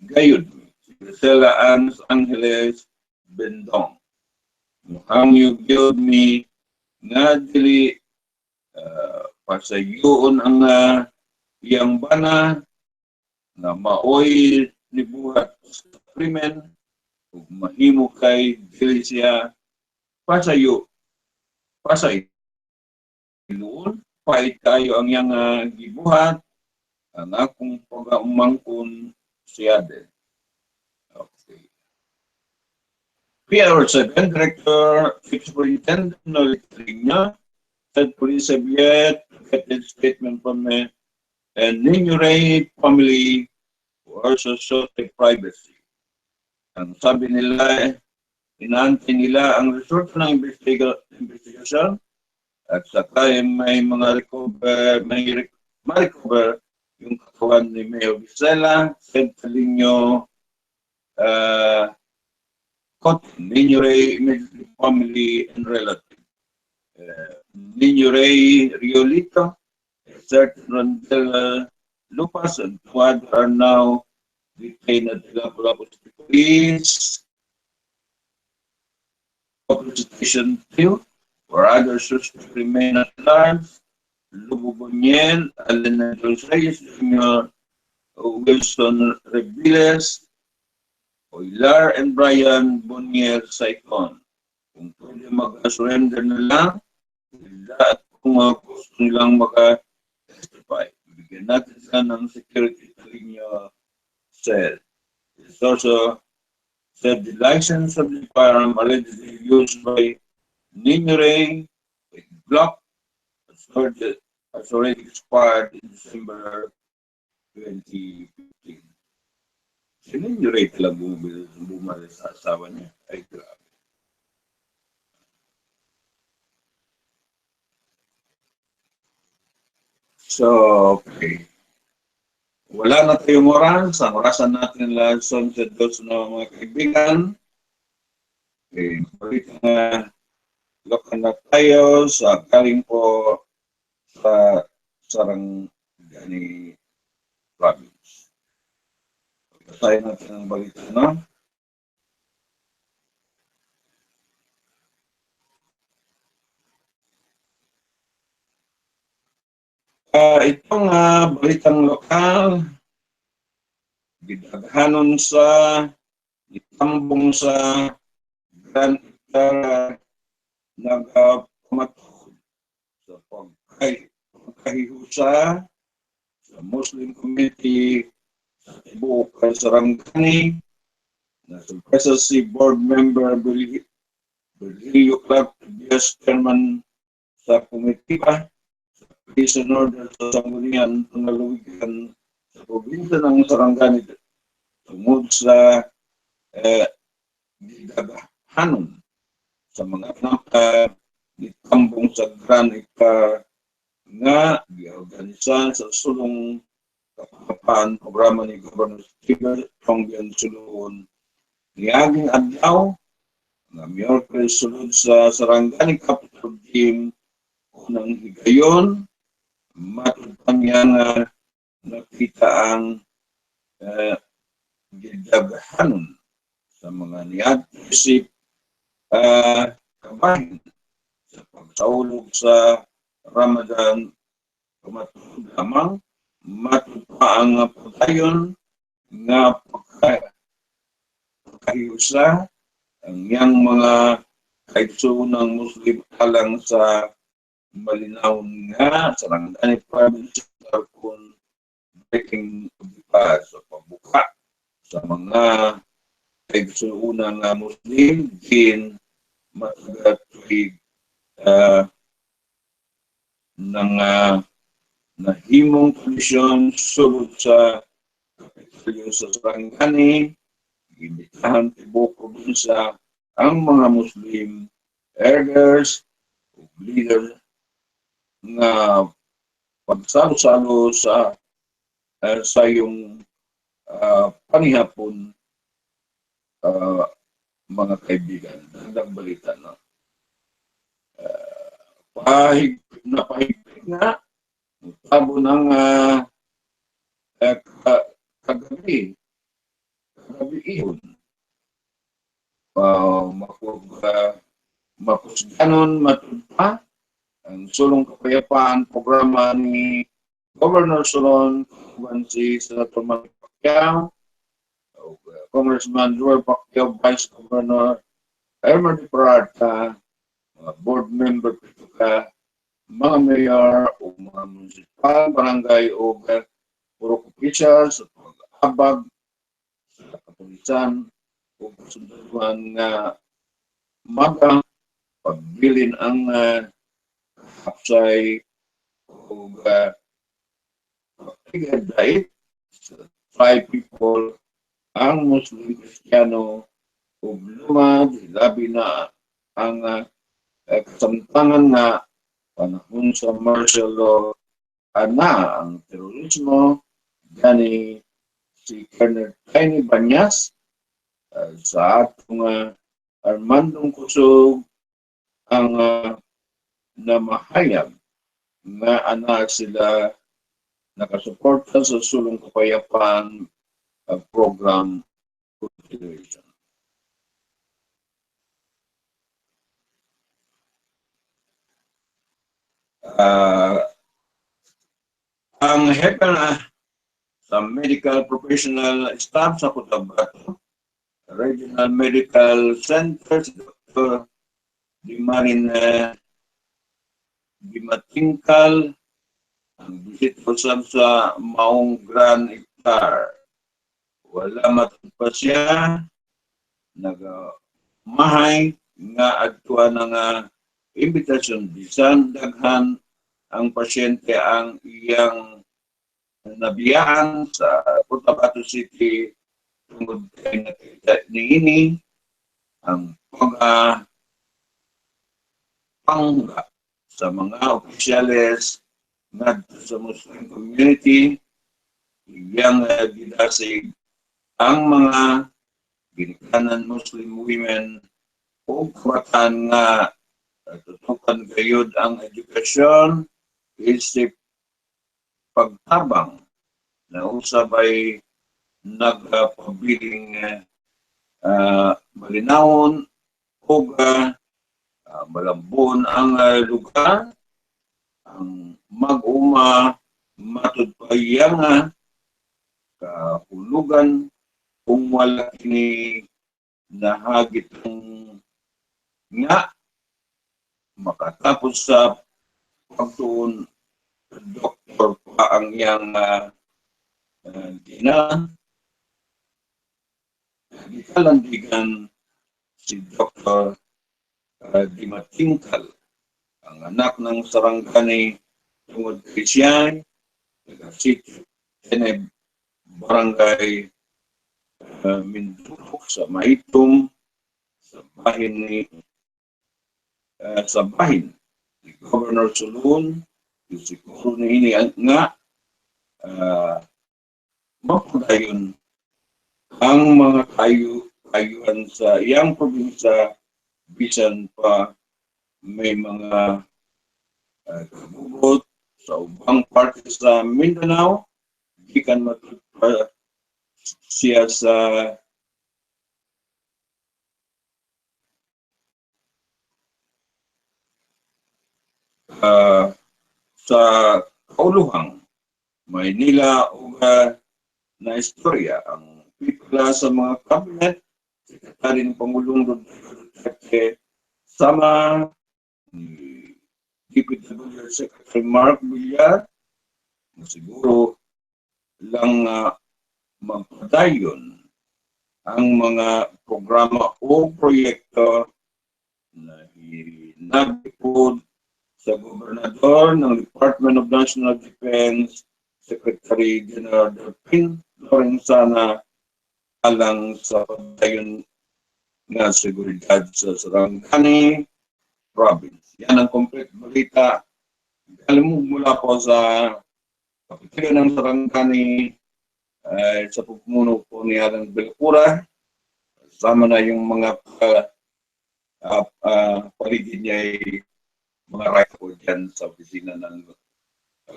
gayud si Gisela Angeles Bendong. Mukhang yung mi nga dili pasayuon ang iyang bana na maoy nibuhat sa krimen ug mahimo kay dili siya pasayo noon pait kayo ang iyang gibuhat ang akong pag-umangkon siya din. Okay. PR7 Director Chief Superintendent Nolitrinya said police have yet to get a statement from the Ninyo Ray family who also sought their privacy. Ang sabi nila, inaantay nila ang resulta ng investigation at saka may mga ma-recover yung katawan ni Mayor Gisela, said Talinyo Ninyo Ray immediate family and relative. Ninyo Ray Riolito, certain Rondel Lupas and Tuad are now detained at the Lapu-Lapu City Police Station 2, where other suspects remain at large. Lugo Boniel, Alena Dos Reyes, Jr., Wilson Rebiles, Oylar, and Brian Boniel Saicon. Kung pwede mag-surrender na lang, at kung gusto nilang maka-testify. Bigyan natin sila ng security linya cell. It's also said the license of the firearm allegedly used by Ninyo Ray with Glock has already expired in December 2015. Si Ninyo Ray talagang bumali sa asawa niya. Ay, grabe. So, okay. Wala na tayong oras. Ang orasan natin lang sunset dos na mga kaibigan. Okay, balik na lokan na tayo sa galing po sa Sarangani Province. Pagkasayin natin ang balita na. Itong balitang lokal, gidaghanon sa itambong sa Grand Itara nagpamatok sa pagkahihusa sa Muslim community sa tibuok Sarangani, na surpresa si Board Member Virgilio Clark, Vice Chairman sa komitiba sa Peace and Order sa Sanggunian, Tungaluwigan sa probinsya ng Sarangani tungod sa gidagahanon sa mga ditambong sa Gran Ika nga giorganisa sa sulong kapapaan programa ni Governor Stephen Tongbian Suluon niaging adlaw nga Miyerkules sulod sa Sarangani Capital Team unang higayon matud pa niya nga nakita ang gidagahanon sa mga niadisip kabahin sa pagsaulog sa Ramadan kumatulog lamang matud pa ang pagkayon nga pagkahiusa ang iyang mga kaigsuunang Muslim alang sa malinaw nga sa Sarangani Province kung breaking pa sa pagbuka sa mga kaigsuunang Muslim din matagatuig ng nahimong kondisyon sulod sa Kapitolyo sa Sarangani. Imbitahan tibuok probinsya ang mga Muslim elders o leaders nga pagsalo-salo sa iyong panihapon mga kaibigan. Dagdag balita, no? Napahigpit nga tabo ng kagabi ihon. Mapusganon matudpa ang sulong kapayapaan programa ni Governor Solon, si Senator Manny Pacquiao, Congressman Joel Pacquiao, Vice Governor Herman de Parada, mga board member ka, mga mayor o mga municipal, barangay o puro officials, pag-abag sa kapulisan o kasunduan nga magang pagbilin ang hapsay o pagtigay sa five people ang Muslim Kristiyano o lumad, labi na ang kasamtangan na panahon sa martial law na ang terorismo gani si Colonel Tiny Banyas sa atong Armandong Kusog ang namahayag na anak sila nakasuporta sa sulong kapayapaan program consideration. Ang hepe sa medical professional staff sa Cotabato Regional Medical Center, si Dr. Dimarin Dimatingkal, ang bisito sa Maong Grand Hectare. Wala matagpa siya, nagmahay nga adtuan ng imbitasyon bisan daghan ang pasyente ang iyang nabiyaan sa Cotabato City tungod kay nakita niini ang pangga sa mga opisyales ngadto sa Muslim community iyang gidasig ang mga ginikanan Muslim women o kabataan nga tutukan gayud ang edukasyon isip pagtabang na usabay nagpabiling malinawon o malambon ang lugar ang mag-uma matud pa iyang kahulugan kung wala kini nahagit nga makatapos sa pagtuon doktor pa ang iyang Ikalandigan si Dr. Dimatingkal, ang anak ng sarangani tungod kay siya, taga-sitio, barangay Mindulok sa Maitum, sa bahin ni Governor Sulun, siguro na ini nga mapadayon ang mga kayuan sa iyang probinsya bisan pa may mga kabubot sa ubang parte sa Mindanao, gikan matupa siya sa kauluhang Maynila o na istorya ang pipila sa mga kabinet, Sekretary ng Pangulong Duterte sama ni DPWH Secretary Mark Villar, siguro lang magpadayon ang mga programa o proyekto na hinagipod sa Gobernador ng Department of National Defense, Secretary General Delpin Lorenzana, alang sa pagdayon nga seguridad sa Sarangani Province. Yan ang complete balita. Alam mo, mula po sa kapitilan ng Sarangani sa pagmuno po ni Alan Belcura, sama na yung mga paligid niya ay mga right po dyan sa opisina ng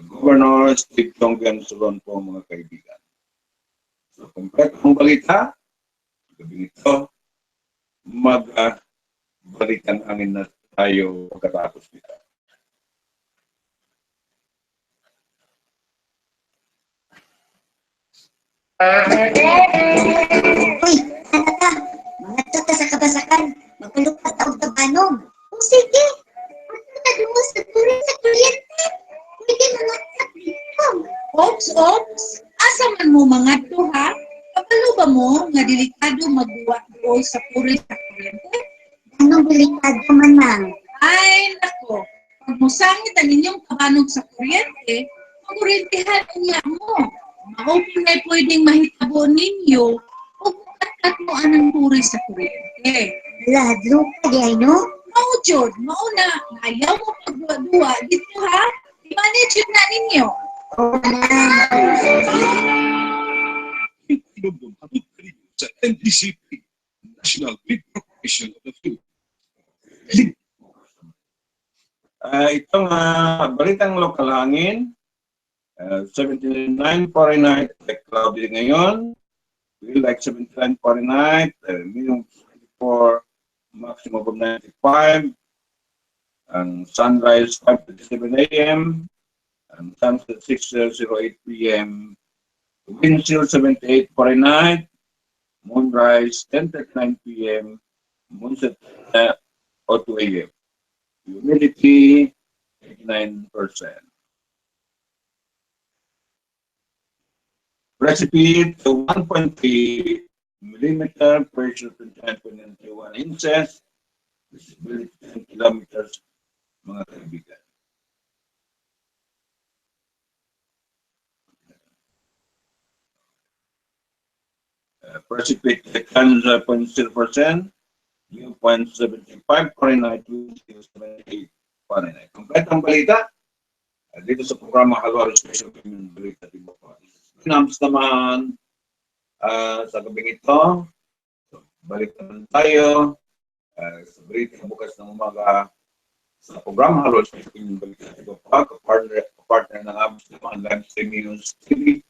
Governor Steve Tonggan Solon po, mga kaibigan. So, kompletong balita, gabi ito, magbalikan angin na tayo pagkatapos nito. Uy, talaga, mga tuta sa kabasakan, magpalupat ang tabanog. O sige, magpapagawa sa turin sa kuryente. Pwede mga dito. Ops, asa man mo mga to ha? Kapalo ba mo nga delikado magbuwa doon sa puri sa kuryente? Anong delikado man lang? Ay, nako. Pag musangit ang inyong kabanog sa kuryente, pagkurentehan niya mo. Maupin ay pwedeng mahitabo ninyo o katat mo anang puri sa kuryente. Ladlo ka di ay no? Mao, Jod, mauna, ayaw mo pagduwa-duwa dito ha? I-manage yun na ninyo. Oo na. Pinubong hatod kayo sa NDCP, National Grid Corporation of the Philippines. Itong balitang lokal hangin, 79 Fahrenheit, like cloudy ngayon, feel like 79 Fahrenheit, minimum 24, maximum of 95, ang sunrise 5:37 a.m., and sunset 6:08 p.m., wind chill 78 Fahrenheit, moonrise 10:39 p.m., moonset 02 a.m., humidity 89%. Precipitate to 1.3 millimeter, pressure 29.91 inches, visibility 10 kilometers, mga kaibigan. Precipitate 0.0%, 0.75 Fahrenheit, 78 Fahrenheit. Komplet ang balita dito sa programa Halwaro Special Community Balita Tibo po. Absdamahan sa gabing ito. Balik naman tayo sa balita bukas ng umaga sa programa Halwaro Special Community Balita Tibo po. Partner ng Absdamahan'Slive-Stream News Tv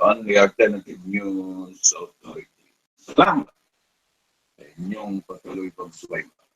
on the Alternative News Authority. Salamat sa inyong patuloy pagsubaybay.